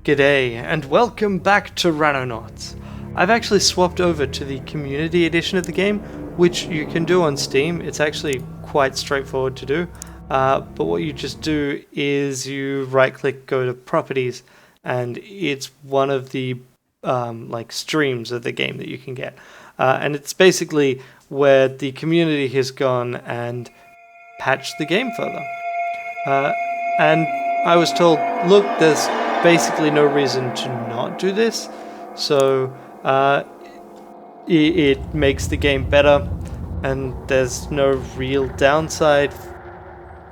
G'day, and welcome back to Ranonauts. I've actually swapped over to the community edition of the game, which you can do on Steam. It's actually quite straightforward to do, but what you just do is you right-click, go to Properties, and it's one of the streams of the game that you can get. And it's basically where the community has gone and patched the game further. And I was told, look, there's basically no reason to not do this, so it makes the game better, and there's no real downside.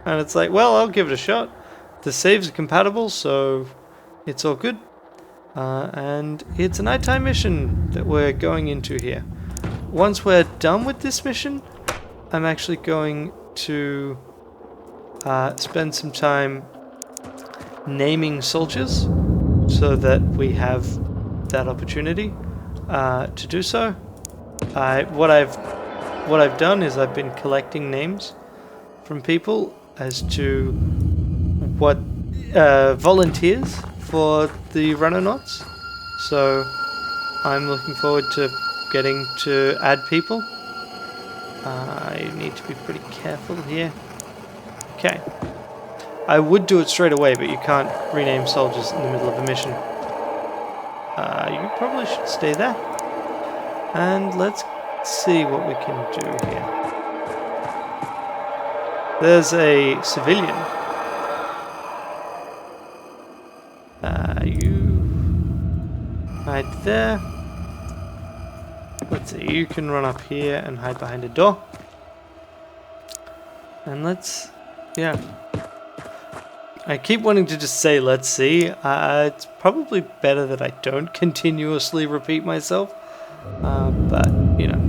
And it's like, well, I'll give it a shot. The saves are compatible, so it's all good. And it's a nighttime mission that we're going into here. Once we're done with this mission, I'm actually going to spend some time naming soldiers so that we have that opportunity to do so. What I've done is I've been collecting names from people as to what volunteers for the Ranonauts. So I'm looking forward to getting to add people. I need to be pretty careful here. Okay. I would do it straight away, but you can't rename soldiers in the middle of a mission. You probably should stay there. And let's see what we can do here. There's a civilian. You hide there. Let's see, you can run up here and hide behind a door. And yeah. I keep wanting to just say, let's see. It's probably better that I don't continuously repeat myself. But, you know.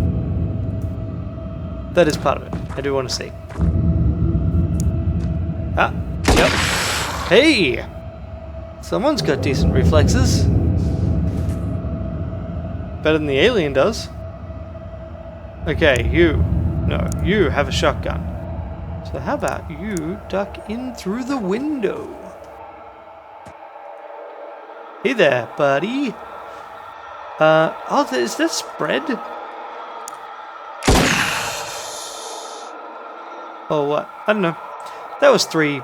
That is part of it. I do want to see. Yep. Hey! Someone's got decent reflexes. Better than the alien does. Okay, you have a shotgun. So how about you duck in through the window? Hey there, buddy. Is this spread? Oh, what? I don't know. That was 3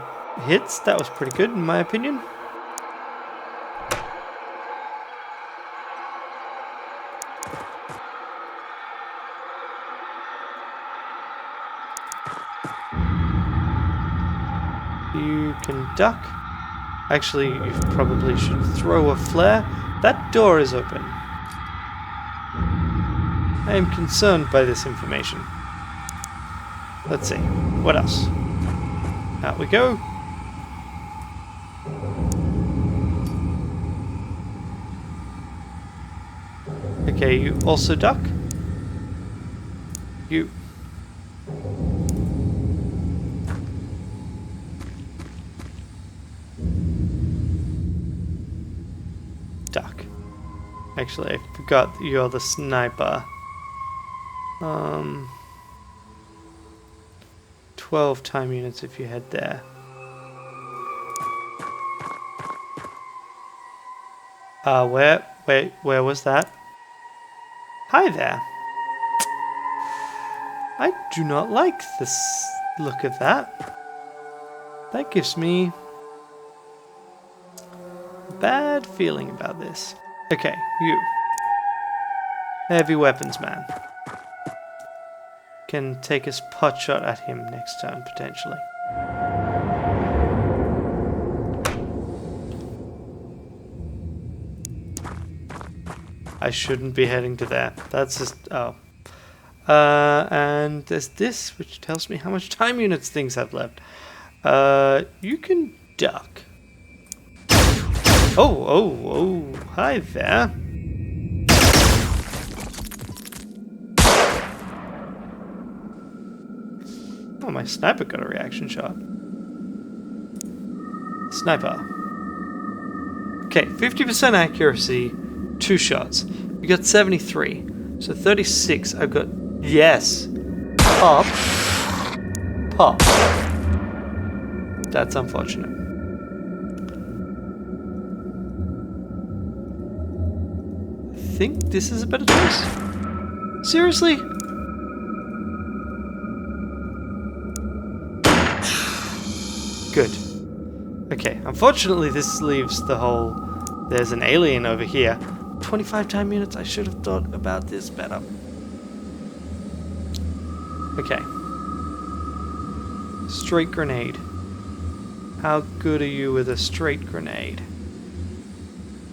hits. That was pretty good, in my opinion. You can duck. Actually, you probably should throw a flare. That door is open. I am concerned by this information. Let's see. What else? Out we go. Okay, you also duck. You. Duck. Actually, I forgot that you're the sniper. 12 time units if you head there. Where was that? Hi there. I do not like this look of that. That gives me a bad feeling about this. Okay, you. Heavy weapons man. Can take a pot shot at him next turn, potentially. I shouldn't be heading to there. That's just... oh. And there's this, which tells me how much time units things have left. You can duck. Oh, hi there. Oh, my sniper got a reaction shot. Sniper. Okay, 50% accuracy, 2 shots. We got 73. So 36, I've got... yes! Pop. Pop. That's unfortunate. think this is a better choice. Seriously? Good. Okay, unfortunately this leaves the whole... There's an alien over here. 25 time units, I should have thought about this better. Okay. Straight grenade. How good are you with a straight grenade?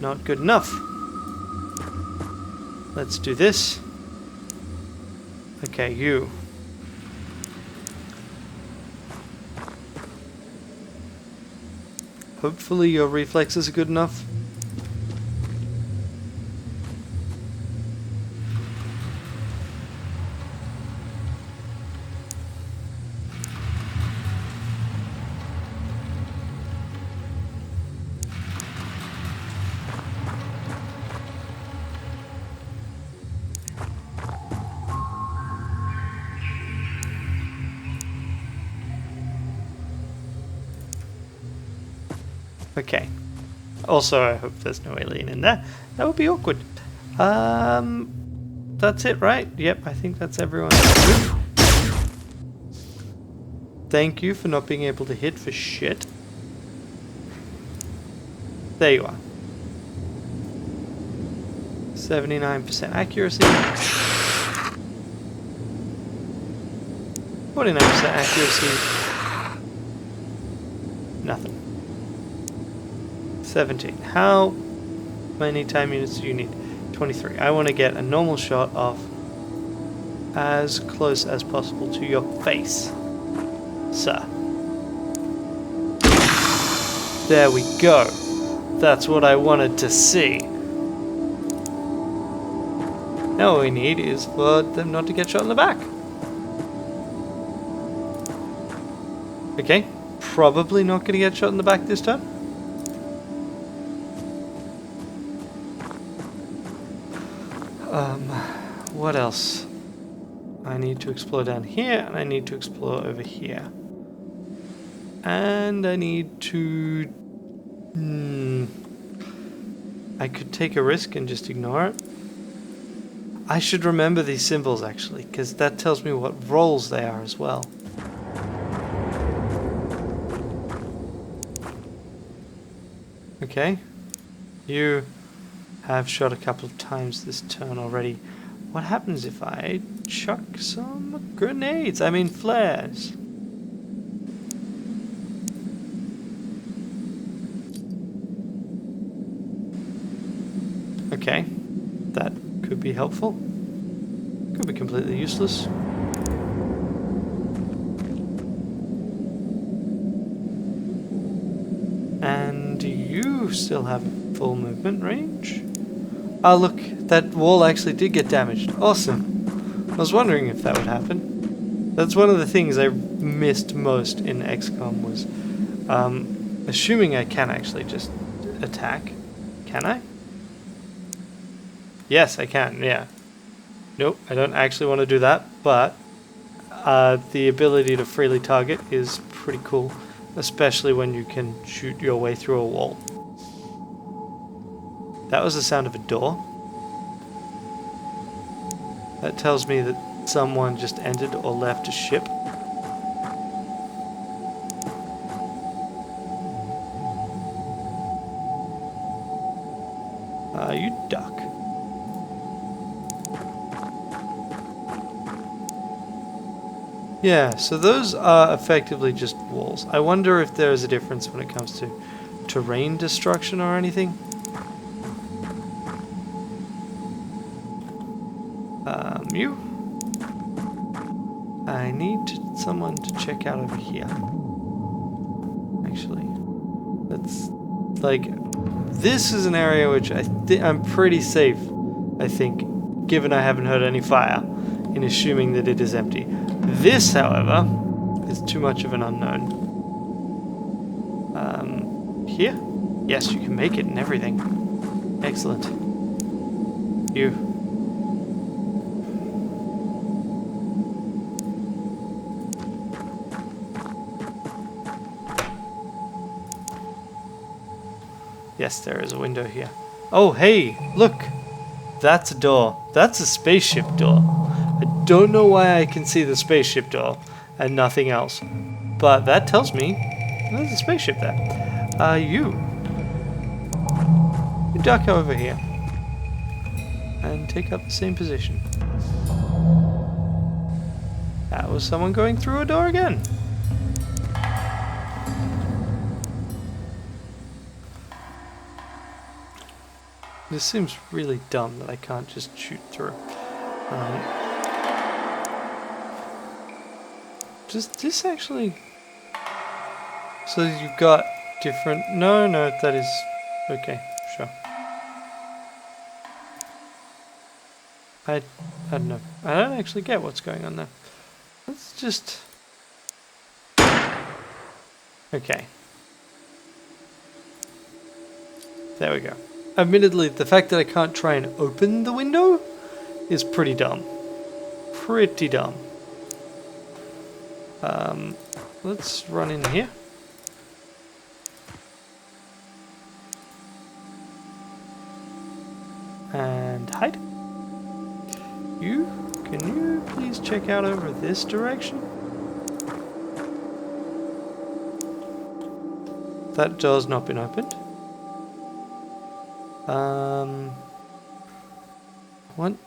Not good enough. Let's do this. Okay, you. Hopefully your reflexes are good enough. Okay. Also, I hope there's no alien in there. That would be awkward. That's it, right? Yep, I think that's everyone. Thank you for not being able to hit for shit. There you are. 79% accuracy. 49% accuracy. Nothing. 17. How many time units do you need? 23. I want to get a normal shot of as close as possible to your face, sir. There we go. That's what I wanted to see. Now all we need is for them not to get shot in the back. Okay, probably not going to get shot in the back this time. What else? I need to explore down here, and I need to explore over here. And I need to... I could take a risk and just ignore it. I should remember these symbols, actually, because that tells me what roles they are as well. Okay. You have shot a couple of times this turn already. What happens if I chuck some grenades? I mean flares. Okay. That could be helpful. Could be completely useless. And you still have full movement range? Ah, look, that wall actually did get damaged. Awesome. I was wondering if that would happen. That's one of the things I missed most in XCOM was assuming I can actually just attack. Can I? Yes, I can, yeah. Nope, I don't actually want to do that, but the ability to freely target is pretty cool, especially when you can shoot your way through a wall. That was the sound of a door. That tells me that someone just entered or left a ship. You duck. Yeah, so those are effectively just walls. I wonder if there is a difference when it comes to terrain destruction or anything. You? I need someone to check out over here. Actually, that's like this is an area which I'm pretty safe. I think, given I haven't heard any fire, in assuming that it is empty. This, however, is too much of an unknown. Here? Yes, you can make it and everything. Excellent. You. Yes, there is a window here. Oh, hey, look! That's a door. That's a spaceship door. I don't know why I can see the spaceship door and nothing else. But that tells me there's a spaceship there. You duck over here. And take up the same position. That was someone going through a door again. This seems really dumb that I can't just shoot through. Does this actually... So you've got different... No, that is... Okay, sure. I don't know. I don't actually get what's going on there. Let's just... Okay. There we go. Admittedly, the fact that I can't try and open the window is pretty dumb. Pretty dumb. Let's run in here. And hide. Can you please check out over this direction? That door's not been opened.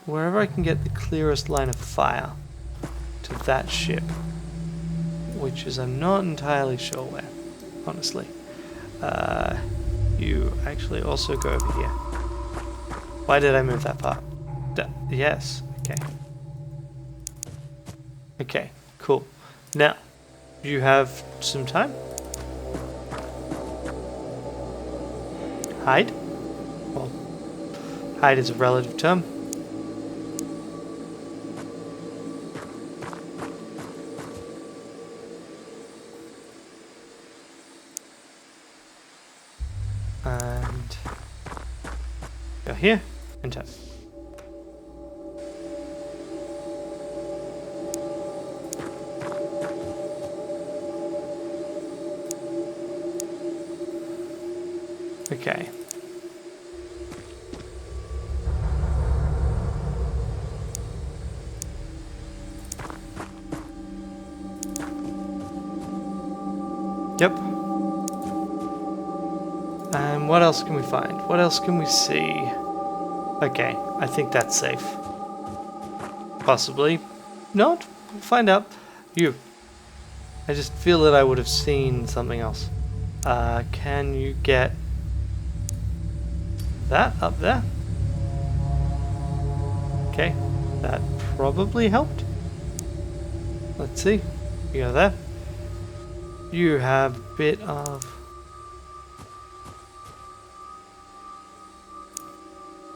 Wherever I can get the clearest line of fire to that ship, which is I'm not entirely sure where, honestly. You actually also go over here. Why did I move that part? Yes, okay. Okay, cool. Now, you have some time. Hide? Well, hide is a relative term. And go here and turn. Okay. Yep. And what else can we find? What else can we see? Okay, I think that's safe. Possibly not. We'll find out. I just feel that I would have seen something else. Can you get that up there? Okay, that probably helped. Let's see. You go there. You have a bit of...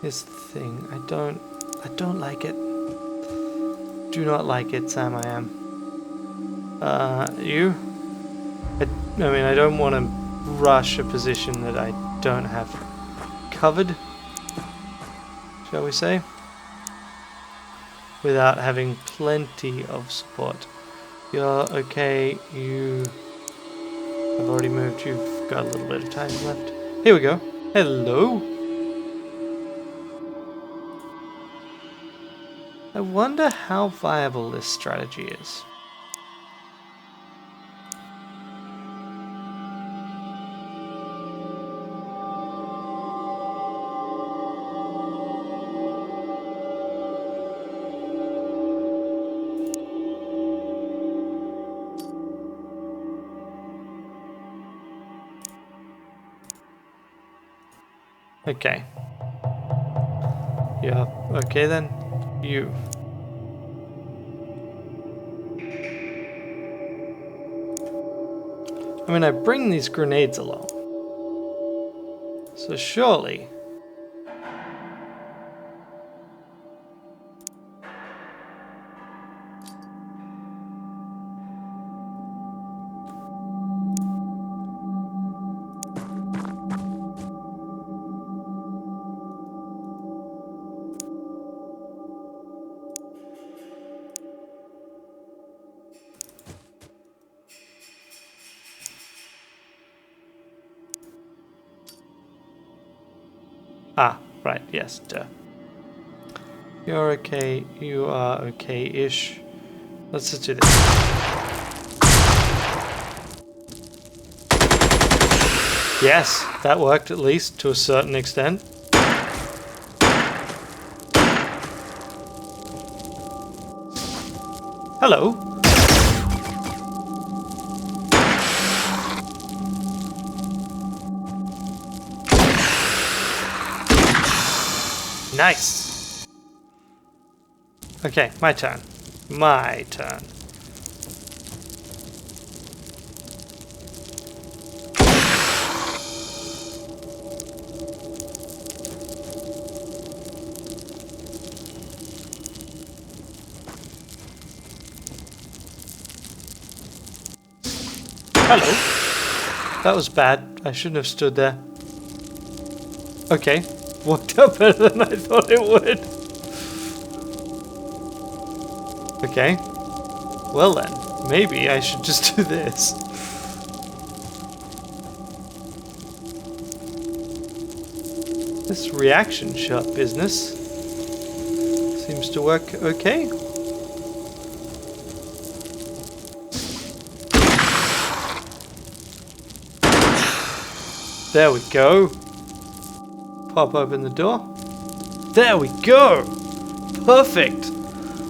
Here's the thing. I don't like it. Do not like it, Sam. I am. You? I mean, I don't want to rush a position that I don't have covered, shall we say, without having plenty of support. You're okay. I've already moved. You've got a little bit of time left. Here we go. Hello. I wonder how viable this strategy is. Okay. Yeah, okay then. You. I mean, I bring these grenades along. So surely... Ah, right, yes, duh. You're okay. You are okay-ish. Let's just do this. Yes, that worked at least to a certain extent. Hello. Nice. Okay, my turn. My turn. Hello. That was bad. I shouldn't have stood there. Okay. Worked out better than I thought it would. Okay. Well then, maybe I should just do this. This reaction shot business seems to work okay. There we go. Pop open the door. There we go. Perfect.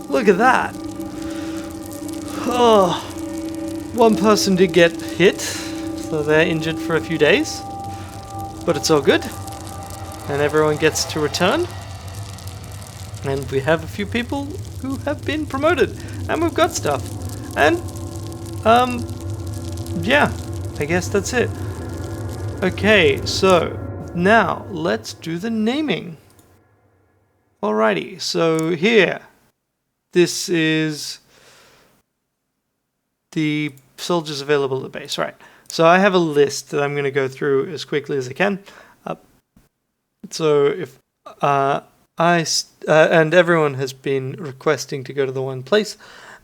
Look at that. Oh, one person did get hit, so they're injured for a few days. But it's all good. And everyone gets to return. And we have a few people who have been promoted. And we've got stuff. And, yeah, I guess that's it. Okay, so now let's do the naming. Alrighty, so here, this is the soldiers available at the base. Right, so I have a list that I'm going to go through as quickly as I can. So if and everyone has been requesting to go to the one place,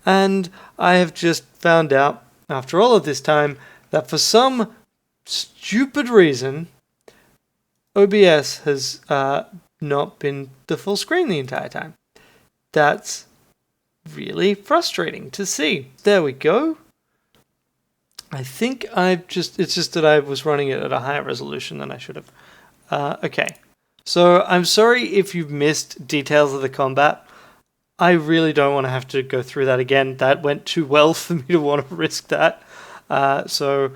and I have just found out after all of this time that for some stupid reason, OBS has not been the full screen the entire time. That's really frustrating to see. There we go. I think it's just that I was running it at a higher resolution than I should have. Okay. So I'm sorry if you've missed details of the combat. I really don't want to have to go through that again. That went too well for me to want to risk that. So,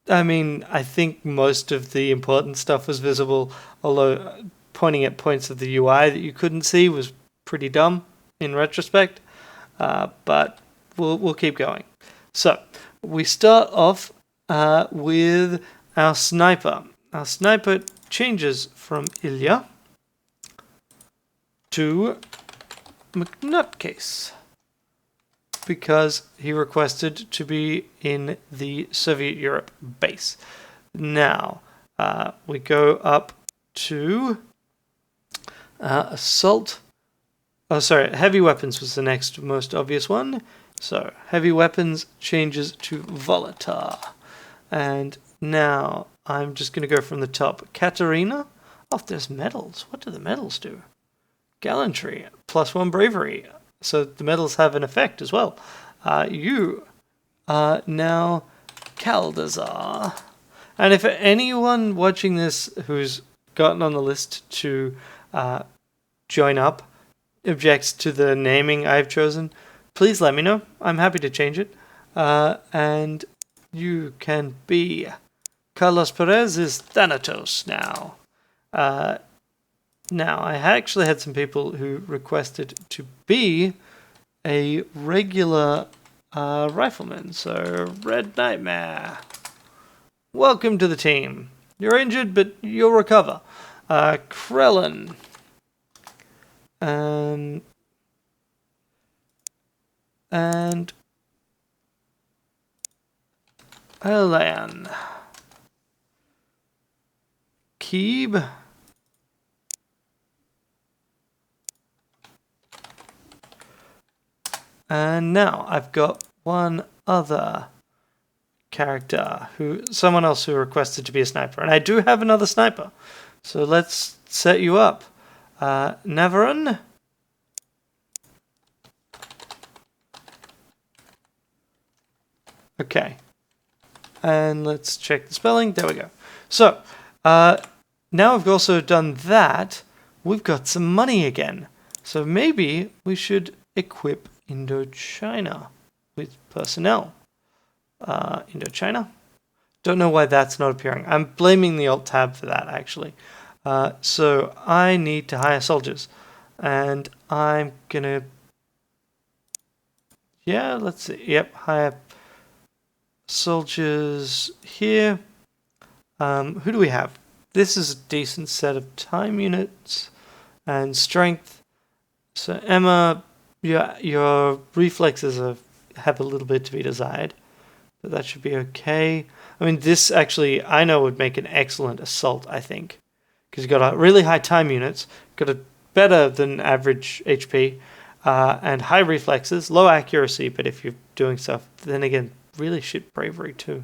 I mean, I think most of the important stuff was visible, although pointing at points of the UI that you couldn't see was pretty dumb in retrospect. But we'll keep going. So, we start off with our sniper. Our sniper changes from Ilya to McNutcase because he requested to be in the Soviet Europe base. Now, we go up to assault. Oh, sorry, heavy weapons was the next most obvious one. So, heavy weapons changes to Volatar. And now, I'm just going to go from the top. Katerina. Oh, there's medals. What do the medals do? Gallantry. +1 bravery. So the medals have an effect as well. You are now Kaldazar. And if anyone watching this who's gotten on the list to join up objects to the naming I've chosen, please let me know. I'm happy to change it. And you can be... Carlos Perez is Thanatos now. Now, I actually had some people who requested to be a regular rifleman. So, Red Nightmare. Welcome to the team. You're injured, but you'll recover. Krellin. And Elan. Keeb. And now I've got one other character, someone else who requested to be a sniper. And I do have another sniper. So let's set you up. Navaran, Okay. And let's check the spelling. There we go. So, now we've also done that, we've got some money again. So maybe we should equip Indochina with personnel. Indochina? Don't know why that's not appearing. I'm blaming the Alt tab for that, actually. So I need to hire soldiers. And I'm gonna... Yeah, let's see. Yep, hire soldiers here. Who do we have? This is a decent set of time units and strength. So Emma, your reflexes have a little bit to be desired, but that should be okay. I mean, this actually I know would make an excellent assault, I think, because you've got a really high time units, got a better than average HP, and high reflexes, low accuracy, but if you're doing stuff, then again, really shit bravery too.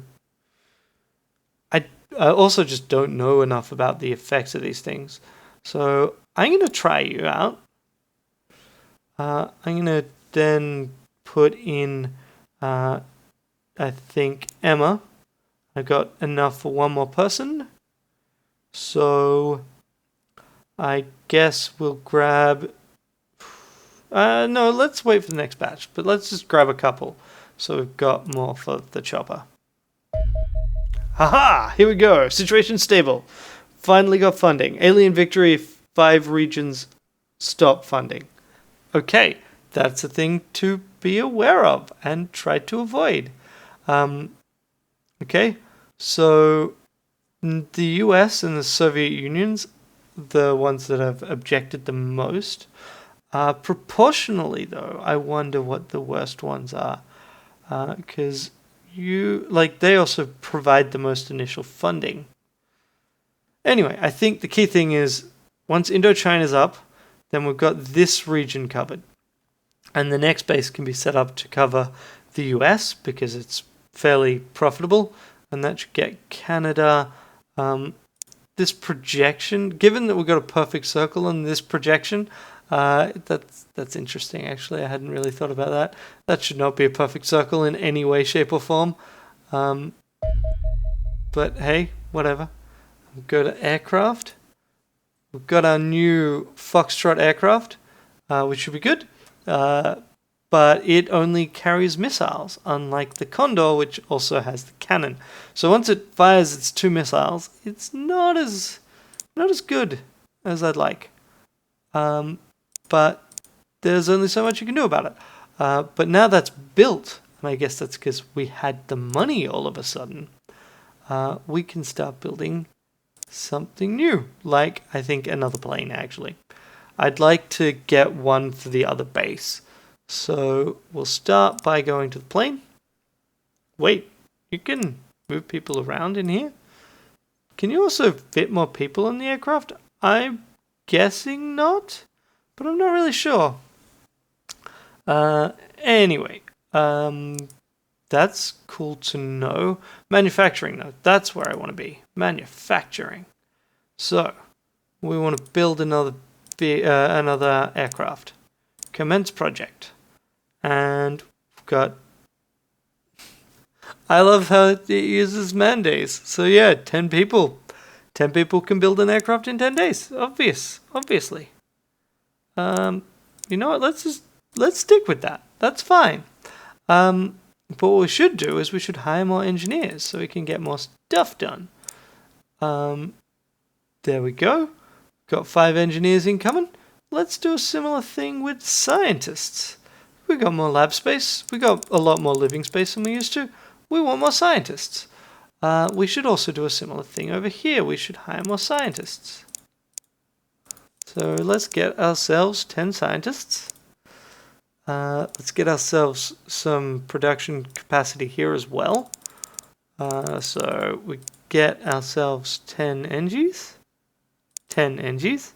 I also just don't know enough about the effects of these things. So I'm going to try you out. I'm going to then put in, I think, Emma. I got enough for one more person. So I guess we'll grab... no, let's wait for the next batch. But let's just grab a couple. So we've got more for the chopper. Haha! Here we go. Situation stable. Finally got funding. Alien victory. 5 regions stop funding. Okay, that's a thing to be aware of and try to avoid. Okay, so the US and the Soviet Union's the ones that have objected the most. Proportionally, though, I wonder what the worst ones are. Because they also provide the most initial funding. Anyway, I think the key thing is once Indochina's up, then we've got this region covered. And the next base can be set up to cover the US because it's fairly profitable, and that should get Canada. This projection, given that we've got a perfect circle on this projection, that's interesting, actually. I hadn't really thought about that. That should not be a perfect circle in any way, shape, or form. But hey, whatever. We'll go to aircraft. We've got our new Foxtrot aircraft, which should be good. But it only carries missiles, unlike the Condor, which also has the cannon. So once it fires its 2 missiles, it's not as good as I'd like. But there's only so much you can do about it. But now that's built, and I guess that's because we had the money all of a sudden, we can start building something new. Like, I think, another plane, actually. I'd like to get one for the other base. So we'll start by going to the plane. Wait, you can move people around in here? Can you also fit more people in the aircraft? I'm guessing not, but I'm not really sure. Anyway, that's cool to know. Manufacturing, though, that's where I want to be. Manufacturing. So, we want to build another aircraft. Commence project. And we've got... I love how it uses man days. So yeah, 10 people. 10 people can build an aircraft in 10 days. Obviously. You know what? Let's stick with that. That's fine. But what we should do is we should hire more engineers so we can get more stuff done. There we go. Got 5 engineers incoming. Let's do a similar thing with scientists. We got more lab space. We got a lot more living space than we used to. We want more scientists. We should also do a similar thing over here. We should hire more scientists. So let's get ourselves 10 scientists. Let's get ourselves some production capacity here as well. So we get ourselves 10 NGs. 10 NGs.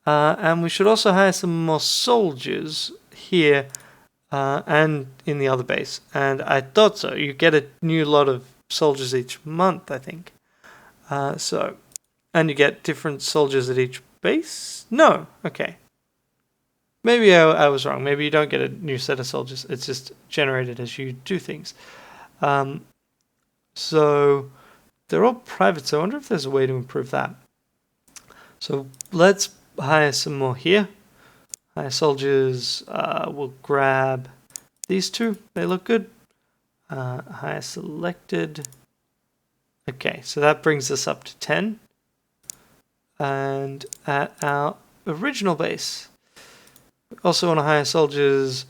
And we should also hire some more soldiers here and in the other base. And I thought so. You get a new lot of soldiers each month, I think. And you get different soldiers at each base? No. Okay. Maybe I was wrong. Maybe you don't get a new set of soldiers. It's just generated as you do things. So they're all private, so I wonder if there's a way to improve that. So let's hire some more here. Hire soldiers. We'll grab these two. They look good. Hire selected. Okay, so that brings us up to 10. And at our original base, also want to hire soldiers.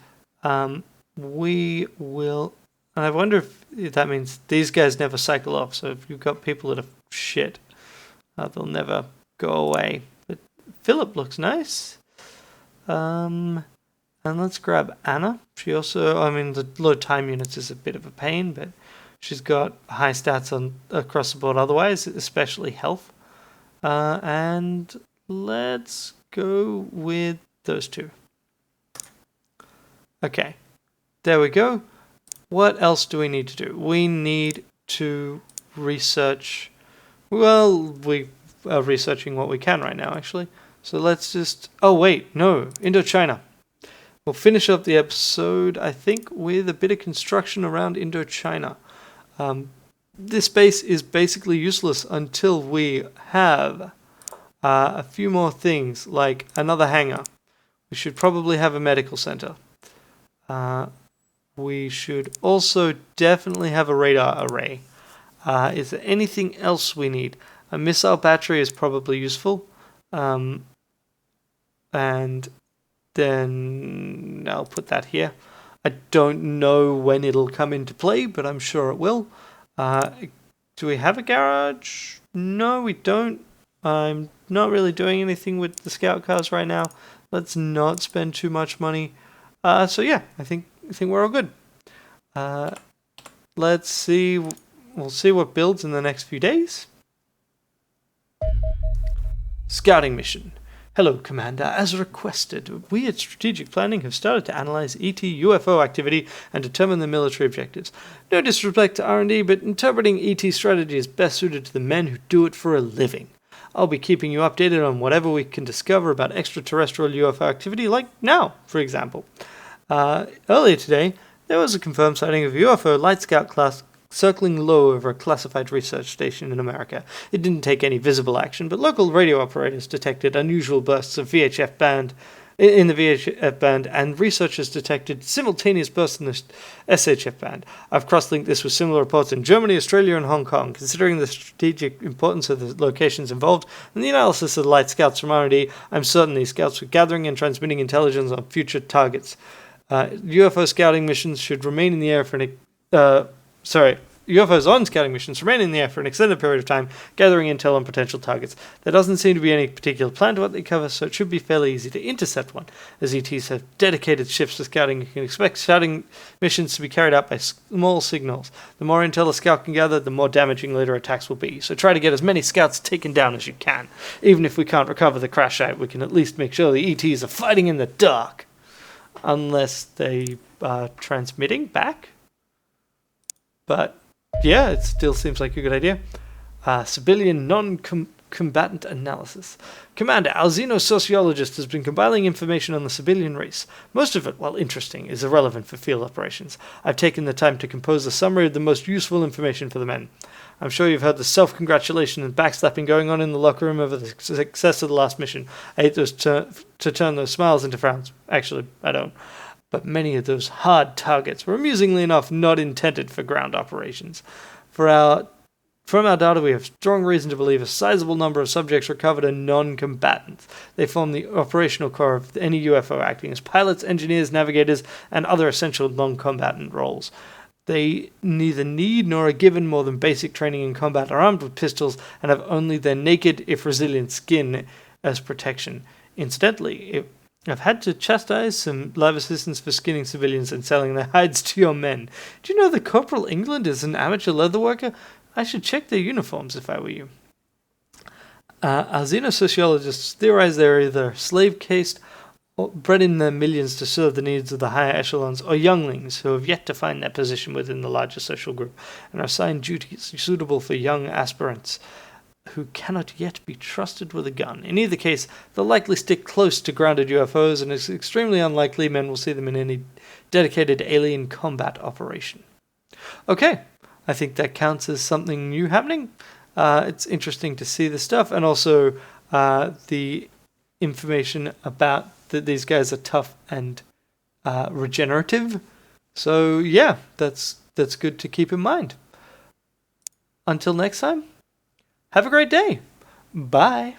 We will... And I wonder if that means these guys never cycle off. So if you've got people that are shit, they'll never go away. But Philip looks nice. And let's grab Anna. She also, I mean, the low time units is a bit of a pain, but she's got high stats on across the board otherwise, especially health. And let's go with those two. Okay, there we go. What else do we need to do? We need to research. Well, we are researching what we can right now, actually. So let's just... Oh, wait, no. Indochina. We'll finish up the episode, I think, with a bit of construction around Indochina. This base is basically useless until we have a few more things, like another hangar. We should probably have a medical center. We should also definitely have a radar array. Is there anything else we need? A missile battery is probably useful. And then I'll put that here. I don't know when it'll come into play, but I'm sure it will. Do we have a garage? No, we don't. I'm not really doing anything with the scout cars right now. Let's not spend too much money. So yeah, I think we're all good. Let's see. We'll see what builds in the next few days. Scouting mission. Hello, Commander. As requested, we at Strategic Planning have started to analyze ET UFO activity and determine the military objectives. No disrespect to R&D, but interpreting ET strategy is best suited to the men who do it for a living. I'll be keeping you updated on whatever we can discover about extraterrestrial UFO activity, like now, for example. Earlier today, there was a confirmed sighting of a UFO Light Scout class circling low over a classified research station in America. It didn't take any visible action, but local radio operators detected unusual bursts of VHF band in the VHF band, and researchers detected simultaneous bursts in the SHF band. I've cross-linked this with similar reports in Germany, Australia, and Hong Kong. Considering the strategic importance of the locations involved and the analysis of the light scouts from R&D, I'm certain these scouts were gathering and transmitting intelligence on future targets. UFO scouting missions should remain in the air for UFOs on scouting missions remain in the air for an extended period of time, gathering intel on potential targets. There doesn't seem to be any particular plan to what they cover, so it should be fairly easy to intercept one. As ETs have dedicated ships for scouting, you can expect scouting missions to be carried out by small signals. The more intel a scout can gather, the more damaging later attacks will be. So try to get as many scouts taken down as you can. Even if we can't recover the crash site, we can at least make sure the ETs are fighting in the dark. Unless they are transmitting back. But yeah, it still seems like a good idea. Civilian non-combatant analysis. Commander, our xenosociologist has been compiling information on the civilian race. Most of it, while interesting, is irrelevant for field operations. I've taken the time to compose a summary of the most useful information for the men. I'm sure you've heard the self-congratulation and backslapping going on in the locker room over the success of the last mission. I hate those to turn those smiles into frowns. Actually, I don't. But many of those hard targets were amusingly enough not intended for ground operations. From our data, we have strong reason to believe a sizable number of subjects recovered are non-combatants. They form the operational core of any UFO, acting as pilots, engineers, navigators, and other essential non-combatant roles. They neither need nor are given more than basic training in combat, are armed with pistols, and have only their naked, if resilient, skin as protection. Incidentally, I've had to chastise some live assistants for skinning civilians and selling their hides to your men. Do you know that Corporal England is an amateur leatherworker? I should check their uniforms if I were you. Our xenosociologists theorize they're either slave-cased or bred in their millions to serve the needs of the higher echelons, or younglings who have yet to find their position within the larger social group and are assigned duties suitable for young aspirants who cannot yet be trusted with a gun. In either case, they'll likely stick close to grounded UFOs, and it's extremely unlikely men will see them in any dedicated alien combat operation. Okay, I think that counts as something new happening. It's interesting to see this stuff, and also the information about that these guys are tough and regenerative. So yeah, that's good to keep in mind. Until next time, have a great day. Bye.